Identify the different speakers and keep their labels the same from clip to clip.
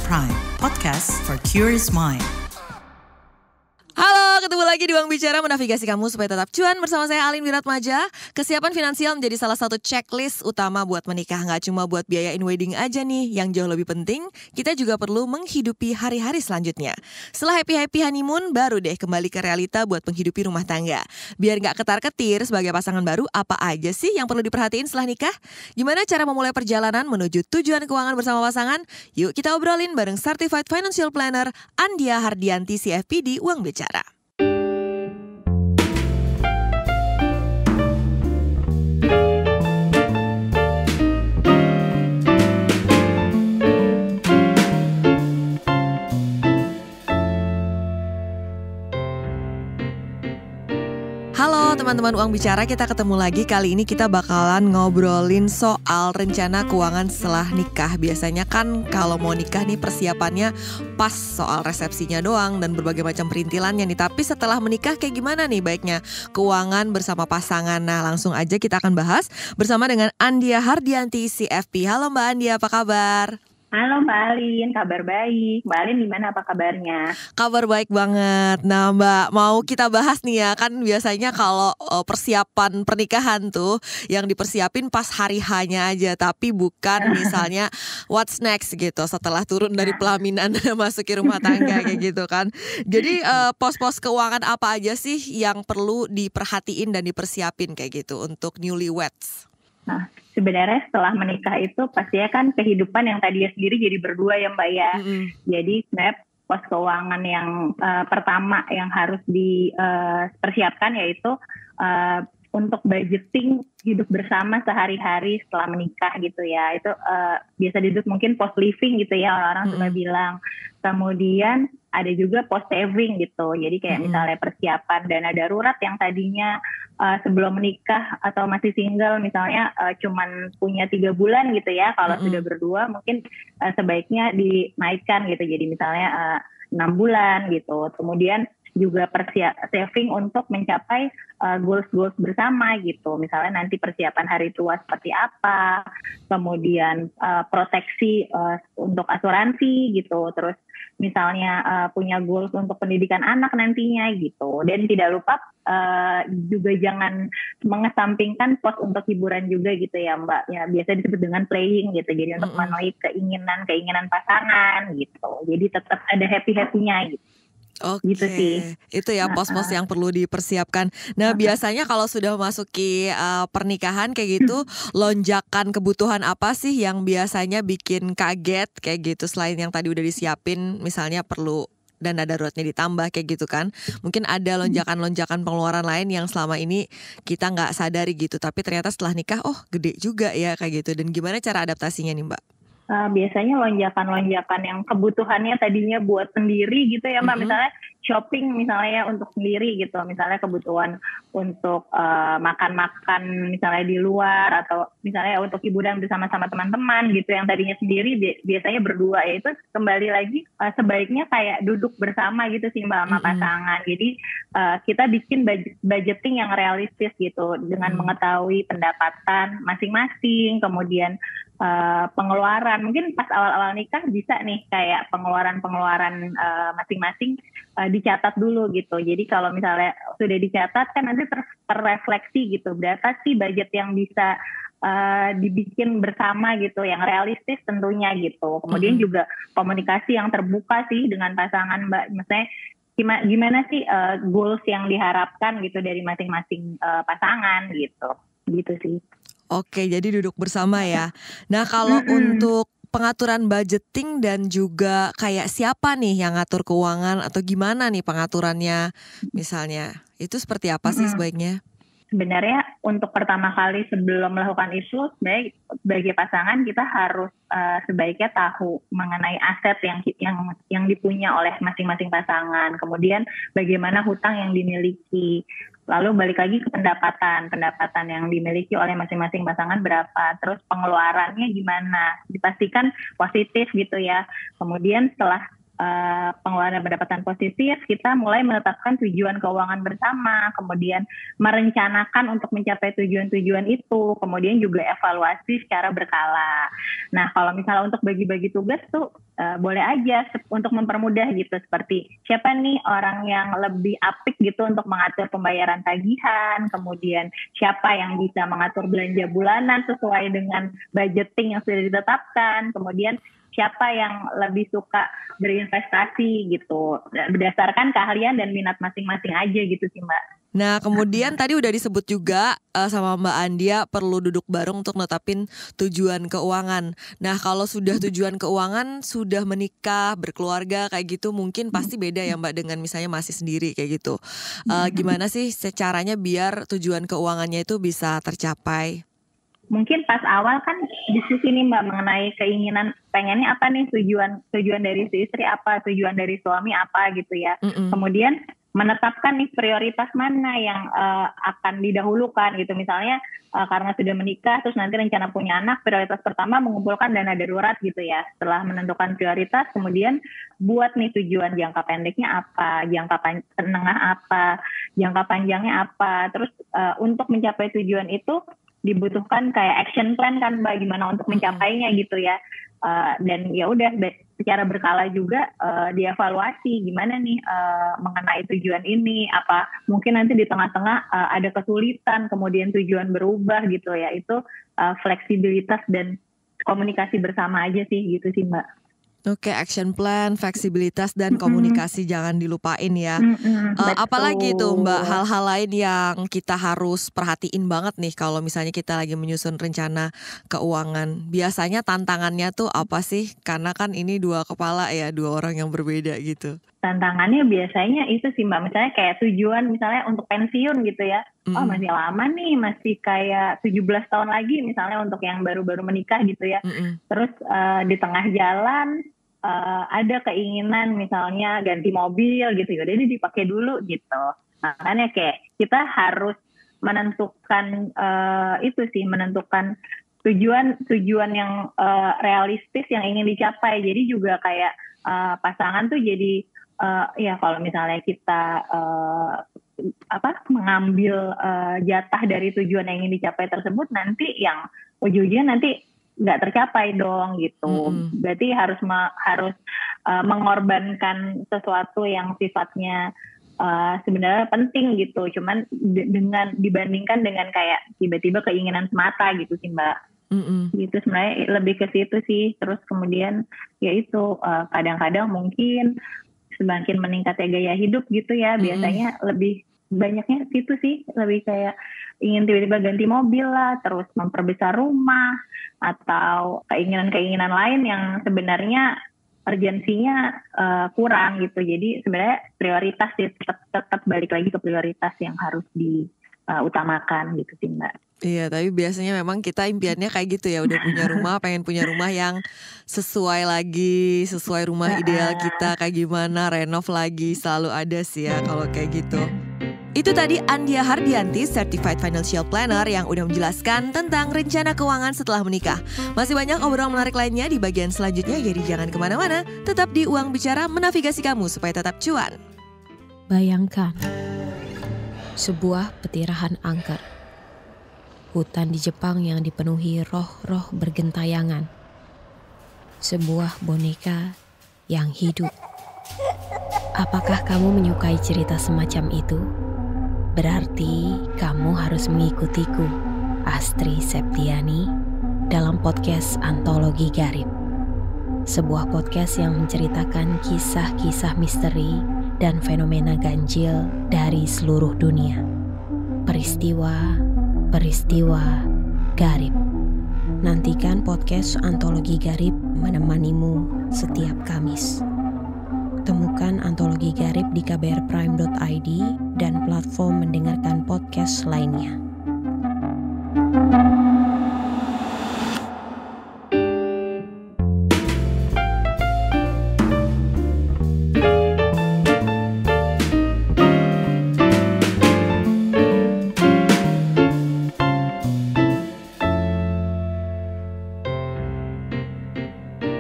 Speaker 1: Prime, podcast for curious mind.
Speaker 2: Halo, ketemu lagi di Uang Bicara, menavigasi kamu supaya tetap cuan bersama saya Alin Wiratmaja. Kesiapan finansial menjadi salah satu checklist utama buat menikah. Nggak cuma buat biayain wedding aja nih, yang jauh lebih penting, kita juga perlu menghidupi hari-hari selanjutnya. Setelah happy-happy honeymoon, baru deh kembali ke realita buat menghidupi rumah tangga. Biar nggak ketar-ketir sebagai pasangan baru, apa aja sih yang perlu diperhatiin setelah nikah? Gimana cara memulai perjalanan menuju tujuan keuangan bersama pasangan? Yuk kita obrolin bareng Certified Financial Planner Andia Hardianti CFP di Uang Bicara. Halo teman-teman Uang Bicara, kita ketemu lagi. Kali ini kita bakalan ngobrolin soal rencana keuangan setelah nikah. Biasanya kan kalau mau nikah nih persiapannya pas soal resepsinya doang dan berbagai macam perintilannya nih. Tapi setelah menikah kayak gimana nih baiknya keuangan bersama pasangan? Nah langsung aja kita akan bahas bersama dengan Andia Hardianti CFP. Halo Mbak Andia, apa kabar?
Speaker 3: Halo Mbak Alin, kabar baik. Mbak Alin gimana, apa kabarnya?
Speaker 2: Kabar baik banget. Nah Mbak, mau kita bahas nih ya. Kan biasanya kalau persiapan pernikahan tuh yang dipersiapin pas hari H-nya aja. Tapi bukan misalnya what's next gitu setelah turun dari pelaminan masuk ke rumah tangga kayak gitu kan. Jadi pos-pos keuangan apa aja sih yang perlu diperhatiin dan dipersiapin kayak gitu untuk newlyweds?
Speaker 3: Nah, sebenarnya setelah menikah itu pastinya kan kehidupan yang tadinya sendiri jadi berdua ya Mbak ya. Jadi sebenarnya pos keuangan yang pertama yang harus dipersiapkan yaitu untuk budgeting hidup bersama sehari-hari setelah menikah gitu ya. Itu biasa disebut mungkin post living gitu ya, orang-orang suka bilang. Kemudian ada juga post saving gitu. Jadi kayak misalnya persiapan dana darurat yang tadinya sebelum menikah atau masih single misalnya cuman punya 3 bulan gitu ya. Kalau sudah berdua mungkin sebaiknya dinaikkan gitu. Jadi misalnya 6 bulan gitu. Kemudian juga saving untuk mencapai goals bersama gitu. Misalnya nanti persiapan hari tua seperti apa, kemudian proteksi untuk asuransi gitu. Terus misalnya punya goals untuk pendidikan anak nantinya gitu. Dan tidak lupa juga jangan mengesampingkan pos untuk hiburan juga gitu ya Mbak. Ya biasa disebut dengan playing gitu. Jadi untuk memenuhi keinginan pasangan gitu. Jadi tetap ada happy-happy-nya gitu.
Speaker 2: Oke,
Speaker 3: gitu sih.
Speaker 2: Itu ya pos-pos yang perlu dipersiapkan. Nah biasanya kalau sudah memasuki pernikahan kayak gitu, lonjakan kebutuhan apa sih yang biasanya bikin kaget kayak gitu selain yang tadi udah disiapin, misalnya perlu dana daruratnya ditambah kayak gitu kan. Mungkin ada lonjakan-lonjakan pengeluaran lain yang selama ini kita nggak sadari gitu, tapi ternyata setelah nikah gede juga ya kayak gitu. Dan gimana cara adaptasinya nih Mbak?
Speaker 3: Biasanya lonjakan-lonjakan yang kebutuhannya tadinya buat sendiri gitu ya Mbak, misalnya shopping misalnya untuk sendiri gitu, misalnya kebutuhan untuk makan-makan misalnya di luar atau misalnya untuk hiburan bersama-sama teman-teman gitu yang tadinya sendiri biasanya berdua, ya itu kembali lagi sebaiknya kayak duduk bersama gitu sih Mbak sama pasangan. Jadi kita bikin budgeting yang realistis gitu dengan mengetahui pendapatan masing-masing, kemudian pengeluaran mungkin pas awal-awal nikah bisa nih kayak pengeluaran masing-masing dicatat dulu gitu. Jadi kalau misalnya sudah dicatat kan nanti terrefleksi gitu, berapa sih budget yang bisa dibikin bersama gitu, yang realistis tentunya gitu. Kemudian juga komunikasi yang terbuka sih dengan pasangan Mbak, maksudnya gimana sih goals yang diharapkan gitu dari masing-masing pasangan gitu sih.
Speaker 2: Oke, jadi duduk bersama ya. Nah, kalau untuk pengaturan budgeting dan juga kayak siapa nih yang ngatur keuangan atau gimana nih pengaturannya misalnya, itu seperti apa sih sebaiknya?
Speaker 3: Sebenarnya untuk pertama kali sebelum melakukan itu, sebagai pasangan kita harus sebaiknya tahu mengenai aset yang dipunya oleh masing-masing pasangan. Kemudian bagaimana hutang yang dimiliki. Lalu balik lagi ke pendapatan yang dimiliki oleh masing-masing pasangan berapa. Terus pengeluarannya gimana. Dipastikan positif gitu ya. Kemudian setelah pengeluaran pendapatan positif, kita mulai menetapkan tujuan keuangan bersama, kemudian merencanakan untuk mencapai tujuan-tujuan itu, kemudian juga evaluasi secara berkala. Nah, kalau misalnya untuk bagi-bagi tugas tuh boleh aja untuk mempermudah gitu, seperti siapa nih orang yang lebih apik gitu untuk mengatur pembayaran tagihan, kemudian siapa yang bisa mengatur belanja bulanan sesuai dengan budgeting yang sudah ditetapkan, kemudian siapa yang lebih suka berinvestasi gitu, berdasarkan keahlian dan minat masing-masing aja gitu sih Mbak.
Speaker 2: Nah kemudian tadi udah disebut juga sama Mbak Andia perlu duduk bareng untuk netapin tujuan keuangan. Nah kalau sudah tujuan keuangan, sudah menikah, berkeluarga kayak gitu, mungkin pasti beda ya Mbak dengan misalnya masih sendiri kayak gitu. Gimana sih caranya biar tujuan keuangannya itu bisa tercapai?
Speaker 3: Mungkin pas awal kan diskusi nih Mbak mengenai keinginan pengennya apa nih, tujuan dari si istri apa, tujuan dari suami apa gitu ya. Kemudian menetapkan nih prioritas mana yang akan didahulukan gitu. Misalnya karena sudah menikah terus nanti rencana punya anak, prioritas pertama mengumpulkan dana darurat gitu ya. Setelah menentukan prioritas kemudian buat nih tujuan jangka pendeknya apa, jangka menengah apa, jangka panjangnya apa. Terus untuk mencapai tujuan itu dibutuhkan kayak action plan kan Mbak, gimana untuk mencapainya gitu ya. Dan ya udah secara berkala juga dievaluasi gimana nih mengenai tujuan ini, apa mungkin nanti di tengah-tengah ada kesulitan kemudian tujuan berubah gitu ya. Itu fleksibilitas dan komunikasi bersama aja sih gitu sih Mbak.
Speaker 2: Oke, action plan, fleksibilitas dan komunikasi jangan dilupain ya. Apalagi tuh Mbak hal-hal lain yang kita harus perhatiin banget nih kalau misalnya kita lagi menyusun rencana keuangan. Biasanya tantangannya tuh apa sih? Karena kan ini dua kepala ya, dua orang yang berbeda gitu.
Speaker 3: Tantangannya biasanya itu sih Mbak, misalnya kayak tujuan misalnya untuk pensiun gitu ya. Oh masih lama nih, masih kayak 17 tahun lagi misalnya untuk yang baru-baru menikah gitu ya. Terus di tengah jalan ada keinginan misalnya ganti mobil gitu, jadi dipakai dulu gitu. Makanya kayak kita harus menentukan menentukan tujuan yang realistis yang ingin dicapai. Jadi juga kayak pasangan tuh jadi ya kalau misalnya kita mengambil jatah dari tujuan yang ingin dicapai tersebut, nanti yang ujung-ujungnya nanti nggak tercapai dong gitu. Berarti harus mengorbankan sesuatu yang sifatnya sebenarnya penting gitu. Cuman dengan dibandingkan dengan kayak tiba-tiba keinginan semata gitu sih Mbak. Gitu sebenarnya lebih ke situ sih. Terus kemudian ya itu kadang-kadang mungkin semakin meningkatnya gaya hidup gitu ya, biasanya lebih banyaknya situ sih, lebih kayak ingin tiba-tiba ganti mobil lah, terus memperbesar rumah, atau keinginan-keinginan lain yang sebenarnya urgensinya kurang gitu. Jadi sebenarnya prioritas sih tetap balik lagi ke prioritas yang harus diutamakan gitu sih Mbak.
Speaker 2: Iya, tapi biasanya memang kita impiannya kayak gitu ya, udah punya rumah, pengen punya rumah yang sesuai rumah ideal kita kayak gimana, renov lagi, selalu ada sih ya kalau kayak gitu. Itu tadi Andia Hardianti, Certified Financial Planner yang udah menjelaskan tentang rencana keuangan setelah menikah. Masih banyak obrolan menarik lainnya di bagian selanjutnya, jadi jangan kemana-mana. Tetap di Uang Bicara menavigasi kamu supaya tetap cuan.
Speaker 4: Bayangkan, sebuah petirahan angker. Hutan di Jepang yang dipenuhi roh-roh bergentayangan. Sebuah boneka yang hidup. Apakah kamu menyukai cerita semacam itu? Berarti kamu harus mengikutiku, Astri Septiani, dalam podcast Antologi Garib. Sebuah podcast yang menceritakan kisah-kisah misteri dan fenomena ganjil dari seluruh dunia. Peristiwa garib. Nantikan podcast Antologi Garib menemanimu setiap Kamis. Temukan Antologi Garib di kbrprime.id dan platform mendengarkan podcast lainnya.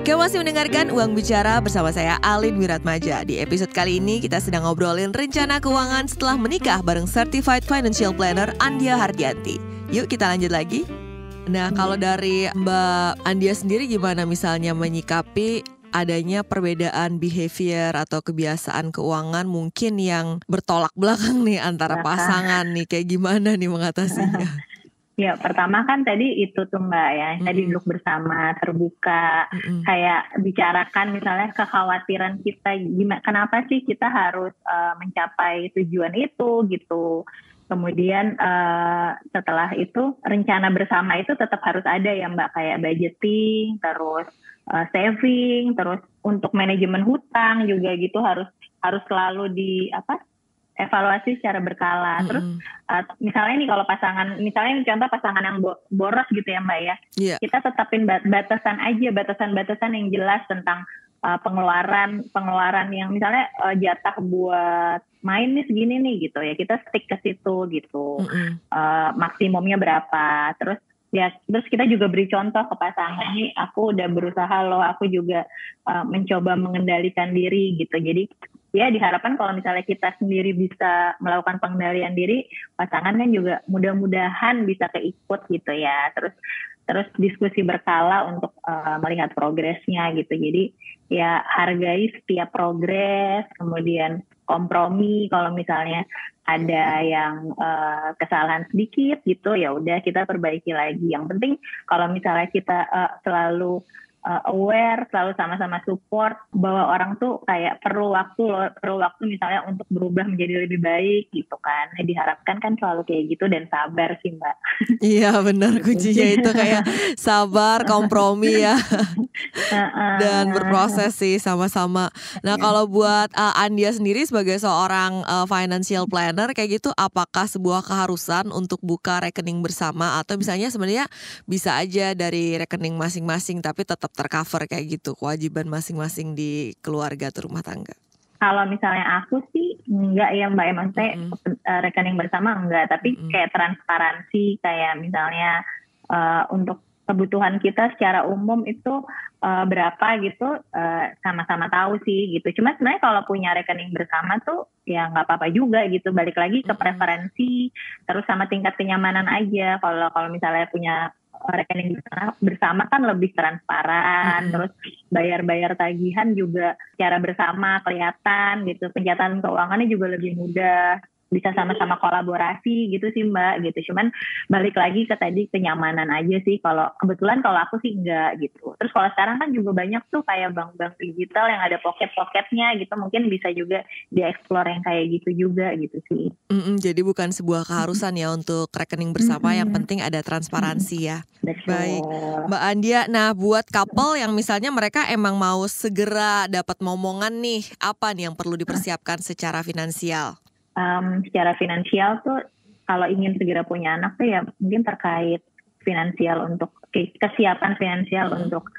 Speaker 2: Kamu masih mendengarkan Uang Bicara bersama saya Alin Wiratmaja. Di episode kali ini kita sedang ngobrolin rencana keuangan setelah menikah bareng Certified Financial Planner Andia Hardianti. Yuk kita lanjut lagi. Nah, kalau dari Mbak Andia sendiri gimana misalnya menyikapi adanya perbedaan behavior atau kebiasaan keuangan mungkin yang bertolak belakang nih antara pasangan nih, kayak gimana nih mengatasinya?
Speaker 3: Ya, pertama kan tadi itu tuh Mbak ya, tadi duduk bersama, terbuka, kayak bicarakan misalnya kekhawatiran kita, gimana, kenapa sih kita harus mencapai tujuan itu gitu. Kemudian setelah itu rencana bersama itu tetap harus ada ya Mbak, kayak budgeting, terus saving, terus untuk manajemen hutang juga gitu harus selalu evaluasi secara berkala. Terus misalnya nih kalau pasangan, misalnya contoh pasangan yang boros gitu ya Mbak ya, kita tetapin batasan aja, batasan-batasan yang jelas tentang pengeluaran yang misalnya jatah buat main nih segini nih gitu ya, kita stick ke situ gitu, maksimumnya berapa. Terus kita juga beri contoh ke pasangan, nih aku udah berusaha loh, aku juga mencoba mengendalikan diri gitu. Jadi ya diharapkan kalau misalnya kita sendiri bisa melakukan pengendalian diri, pasangan kan juga mudah-mudahan bisa keikut gitu ya. Terus diskusi berkala untuk melihat progresnya gitu. Jadi ya hargai setiap progres, kemudian kompromi kalau misalnya ada yang kesalahan sedikit gitu, ya udah kita perbaiki lagi. Yang penting kalau misalnya kita selalu aware, selalu sama-sama support bahwa orang tuh kayak perlu waktu misalnya untuk berubah menjadi lebih baik gitu kan. Diharapkan kan selalu kayak gitu dan sabar sih Mbak.
Speaker 2: Iya benar, kuncinya itu kayak sabar, kompromi ya. Dan berproses sih sama-sama. Nah kalau buat Andia sendiri sebagai seorang financial planner kayak gitu, apakah sebuah keharusan untuk buka rekening bersama, atau misalnya sebenarnya bisa aja dari rekening masing-masing tapi tetap tercover kayak gitu kewajiban masing-masing di keluarga atau rumah tangga?
Speaker 3: Kalau misalnya aku sih enggak ya Mbak, emang saya rekening bersama enggak, tapi kayak transparansi, kayak misalnya untuk kebutuhan kita secara umum itu berapa gitu, sama-sama tahu sih gitu. Cuma sebenarnya kalau punya rekening bersama tuh ya nggak apa-apa juga gitu, balik lagi ke preferensi, terus sama tingkat kenyamanan aja. Kalau misalnya punya rekening bersama kan lebih transparan, terus bayar tagihan juga secara bersama kelihatan gitu, pencatatan keuangannya juga lebih mudah, bisa sama-sama kolaborasi gitu sih Mbak gitu. Cuman balik lagi ke tadi kenyamanan aja sih, kalau kebetulan kalau aku sih enggak gitu. Terus kalau sekarang kan juga banyak tuh kayak bank-bank digital yang ada pocket-pocketnya gitu, mungkin bisa juga dieksplor yang kayak gitu juga gitu sih.
Speaker 2: Jadi bukan sebuah keharusan ya untuk rekening bersama, yang penting ada transparansi ya.
Speaker 3: Betul.
Speaker 2: Baik Mbak Andia, nah buat couple yang misalnya mereka emang mau segera dapat momongan nih, apa nih yang perlu dipersiapkan secara finansial?
Speaker 3: Secara finansial tuh kalau ingin segera punya anak tuh ya mungkin terkait finansial, untuk kesiapan finansial untuk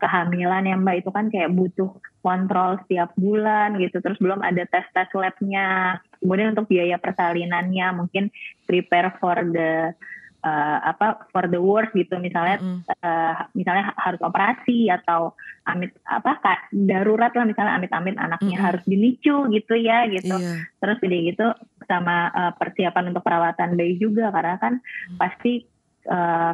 Speaker 3: kehamilan ya Mbak, itu kan kayak butuh kontrol setiap bulan gitu, terus belum ada tes labnya. Kemudian untuk biaya persalinannya mungkin prepare for the worst gitu, misalnya harus operasi atau darurat lah, misalnya amit-amit anaknya harus dinicu gitu ya gitu. Terus jadi gitu sama persiapan untuk perawatan bayi juga, karena kan pasti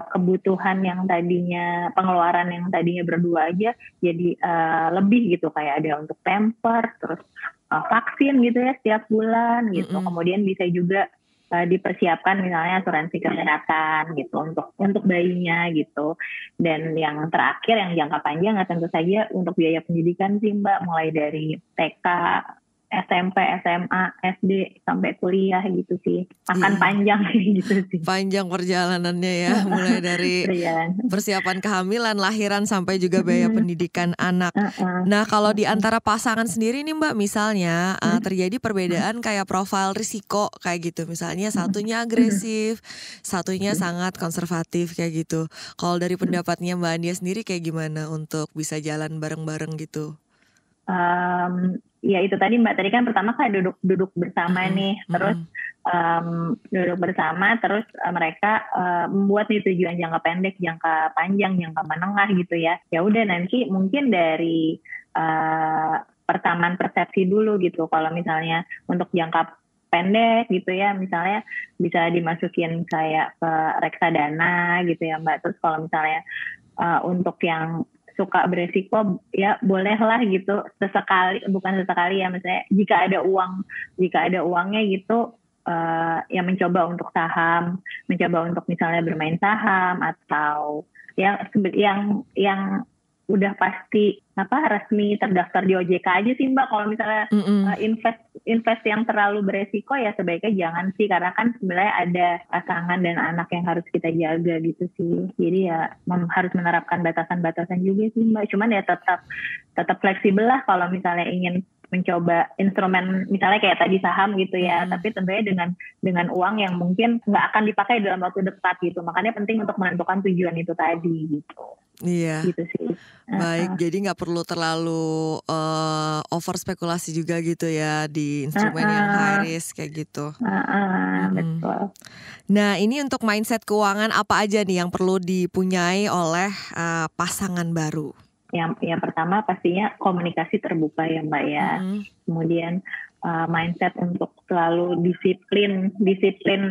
Speaker 3: kebutuhan yang tadinya, pengeluaran yang tadinya berdua aja jadi lebih gitu, kayak ada untuk pamper, terus vaksin gitu ya setiap bulan gitu. Kemudian bisa juga dipersiapkan misalnya asuransi kesehatan gitu untuk bayinya gitu. Dan yang terakhir yang jangka panjang tentu saja untuk biaya pendidikan sih Mbak, mulai dari TK, SMP, SMA, SD sampai kuliah gitu sih. Akan panjang gitu sih.
Speaker 2: Panjang perjalanannya ya, mulai dari persiapan kehamilan, lahiran sampai juga biaya pendidikan anak. Nah, kalau di antara pasangan sendiri nih Mbak, misalnya terjadi perbedaan kayak profil risiko kayak gitu. Misalnya satunya agresif, satunya sangat konservatif kayak gitu. Kalau dari pendapatnya Mbak Andia sendiri kayak gimana untuk bisa jalan bareng-bareng gitu?
Speaker 3: Ya itu tadi Mbak, tadi kan pertama kan duduk bersama nih, terus duduk bersama, terus mereka membuat nih tujuan jangka pendek, jangka panjang, jangka menengah gitu ya. Ya udah nanti mungkin dari persamaan persepsi dulu gitu. Kalau misalnya untuk jangka pendek gitu ya, misalnya bisa dimasukin kayak ke reksadana gitu ya Mbak. Terus kalau misalnya untuk yang suka beresiko ya bolehlah gitu bukan sesekali ya, misalnya jika ada uangnya gitu ya mencoba untuk saham, mencoba untuk misalnya bermain saham, atau yang udah pasti resmi terdaftar di OJK aja sih Mbak. Kalau misalnya invest yang terlalu beresiko ya sebaiknya jangan sih, karena kan sebenarnya ada pasangan dan anak yang harus kita jaga gitu sih. Jadi ya harus menerapkan batasan-batasan juga sih Mbak. Cuman ya tetap fleksibel lah kalau misalnya ingin mencoba instrumen misalnya kayak tadi saham gitu ya, tapi tentunya dengan uang yang mungkin nggak akan dipakai dalam waktu dekat gitu. Makanya penting untuk menentukan tujuan itu tadi gitu.
Speaker 2: Iya.
Speaker 3: Gitu sih.
Speaker 2: Baik, jadi nggak perlu terlalu over spekulasi juga gitu ya di instrumen yang high risk kayak gitu.
Speaker 3: Betul.
Speaker 2: Nah, ini untuk mindset keuangan apa aja nih yang perlu dipunyai oleh pasangan baru?
Speaker 3: Yang pertama pastinya komunikasi terbuka ya Mbak ya. Kemudian mindset untuk selalu disiplin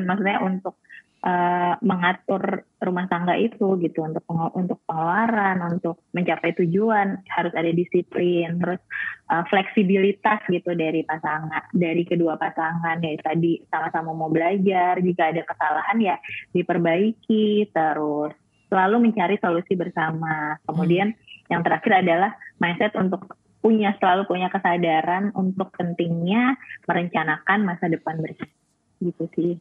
Speaker 3: maksudnya untuk mengatur rumah tangga itu gitu, untuk pengeluaran, untuk mencapai tujuan harus ada disiplin. Terus fleksibilitas gitu dari kedua pasangan, ya tadi sama-sama mau belajar, jika ada kesalahan ya diperbaiki, terus selalu mencari solusi bersama. Kemudian yang terakhir adalah mindset untuk selalu punya kesadaran untuk pentingnya merencanakan masa depan bersama gitu sih.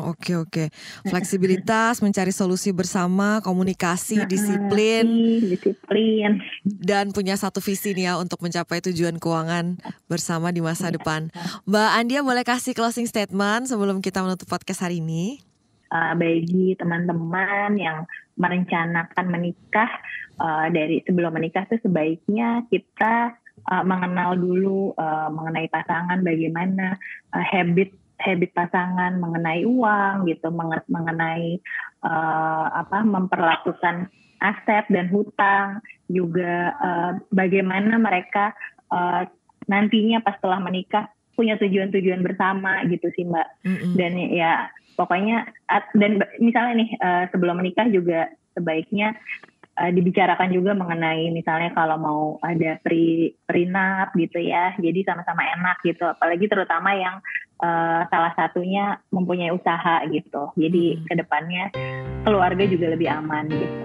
Speaker 2: Oke. Fleksibilitas, mencari solusi bersama, komunikasi, disiplin, dan punya satu visi nih ya untuk mencapai tujuan keuangan bersama di masa depan. Mbak Andia boleh kasih closing statement sebelum kita menutup podcast hari ini?
Speaker 3: Bagi teman-teman yang merencanakan menikah, dari sebelum menikah tuh sebaiknya kita mengenal dulu mengenai pasangan, bagaimana habit pasangan mengenai uang gitu, mengenai memperlakukan aset dan hutang, juga bagaimana mereka nantinya pas setelah menikah punya tujuan-tujuan bersama gitu sih Mbak. Dan ya pokoknya dan misalnya nih sebelum menikah juga sebaiknya dibicarakan juga mengenai misalnya kalau mau ada prenup gitu ya, jadi sama-sama enak gitu, apalagi terutama yang salah satunya mempunyai usaha gitu, jadi kedepannya keluarga juga lebih aman gitu.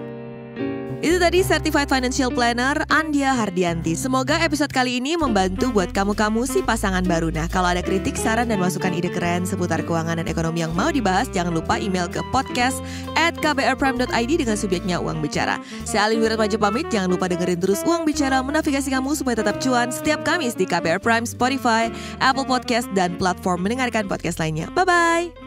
Speaker 2: Itu tadi Certified Financial Planner Andia Hardianti. Semoga episode kali ini membantu buat kamu si pasangan baru. Nah, kalau ada kritik, saran, dan masukan ide keren seputar keuangan dan ekonomi yang mau dibahas, jangan lupa email ke podcast@kbrprime.id dengan subjeknya Uang Bicara. Saya Alin Wiratmaja pamit, jangan lupa dengerin terus Uang Bicara menavigasi kamu supaya tetap cuan setiap Kamis di KBR Prime, Spotify, Apple Podcast, dan platform mendengarkan podcast lainnya. Bye-bye!